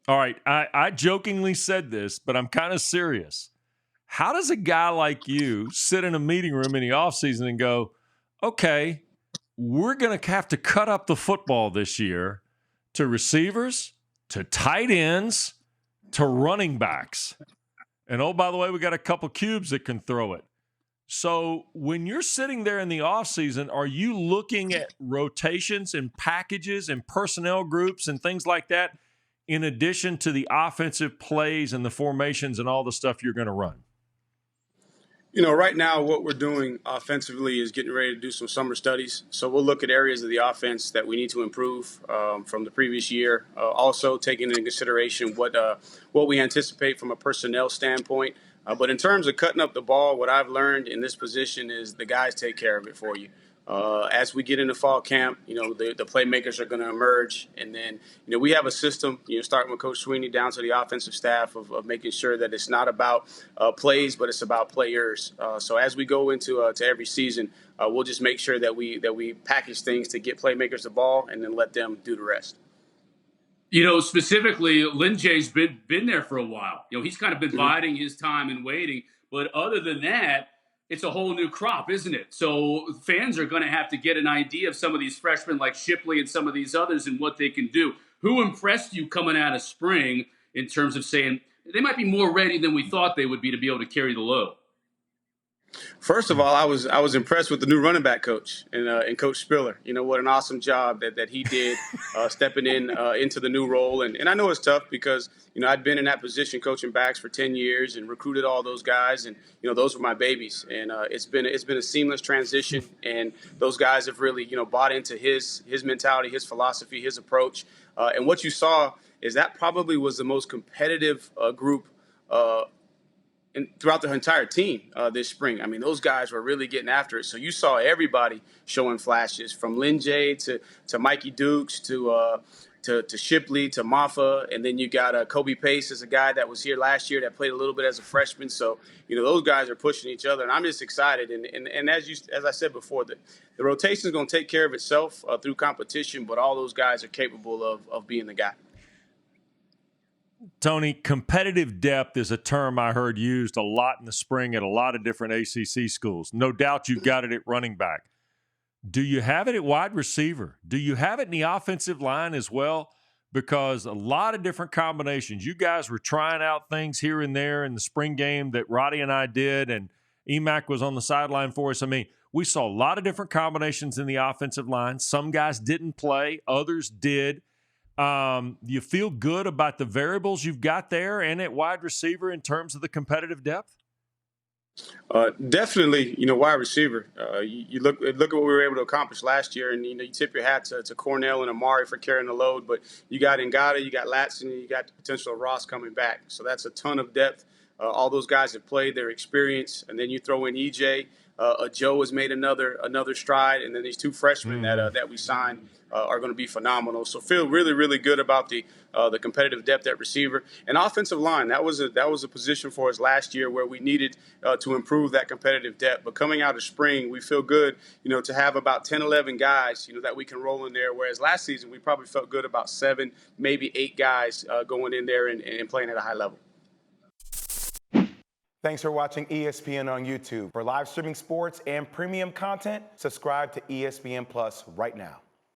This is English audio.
All right, I jokingly said this, but I'm kind of serious. How does a guy like you sit in a meeting room in the offseason and go, okay, we're going to have to cut up the football this year to receivers, to tight ends, to running backs. And oh, by the way, we got a couple cubes that can throw it. So when you're sitting there in the offseason, are you looking at rotations and packages and personnel groups and things like that in addition to the offensive plays and the formations and all the stuff you're going to run? Right now what we're doing offensively is getting ready to do some summer studies. So we'll look at areas of the offense that we need to improve from the previous year. Also taking into consideration what we anticipate from a personnel standpoint. But in terms of cutting up the ball, what I've learned in this position is the guys take care of it for you. As we get into fall camp, the playmakers are going to emerge. And then, we have a system, starting with Coach Sweeney down to the offensive staff of making sure that it's not about plays, but it's about players. So as we go into to every season, we'll just make sure that we package things to get playmakers the ball and then let them do the rest. Specifically, Lin Jay's been there for a while. He's kind of been biding his time and waiting. But other than that, it's a whole new crop, isn't it? So fans are going to have to get an idea of some of these freshmen like Shipley and some of these others and what they can do. Who impressed you coming out of spring in terms of saying they might be more ready than we thought they would be to be able to carry the load? First of all, I was impressed with the new running back coach and Coach Spiller. What an awesome job that he did stepping into the new role. And I know it's tough because, I'd been in that position coaching backs for 10 years and recruited all those guys. And, those were my babies. And it's been a seamless transition. And those guys have really, bought into his mentality, his philosophy, his approach. And what you saw is that probably was the most competitive group and throughout the entire team this spring. I mean, those guys were really getting after it. So you saw everybody showing flashes, from Lin Jay to Mikey Dukes to Shipley to Maffa, and then you got Kobe Pace as a guy that was here last year that played a little bit as a freshman. So those guys are pushing each other, and I'm just excited. And as I said before, the rotation is going to take care of itself through competition, but all those guys are capable of being the guy. Tony, competitive depth is a term I heard used a lot in the spring at a lot of different ACC schools. No doubt you've got it at running back. Do you have it at wide receiver? Do you have it in the offensive line as well? Because a lot of different combinations. You guys were trying out things here and there in the spring game that Roddy and I did, and EMAC was on the sideline for us. I mean, we saw a lot of different combinations in the offensive line. Some guys didn't play, others did. You feel good about the variables you've got there and at wide receiver in terms of the competitive depth? Definitely, wide receiver. You look at what we were able to accomplish last year, and you tip your hat to Cornell and Amari for carrying the load. But you got Ngata, you got Latson, and you got the potential of Ross coming back. So that's a ton of depth. All those guys have played, their experience, and then you throw in EJ. Joe has made another stride, and then these two freshmen that we signed are going to be phenomenal. So feel really, really good about the competitive depth at receiver and offensive line. That was a position for us last year where we needed to improve that competitive depth. But coming out of spring, we feel good, to have about 10, 11 guys, that we can roll in there. Whereas last season, we probably felt good about 7, maybe 8 guys going in there and playing at a high level. Thanks for watching ESPN on YouTube. For live streaming sports and premium content, subscribe to ESPN Plus right now.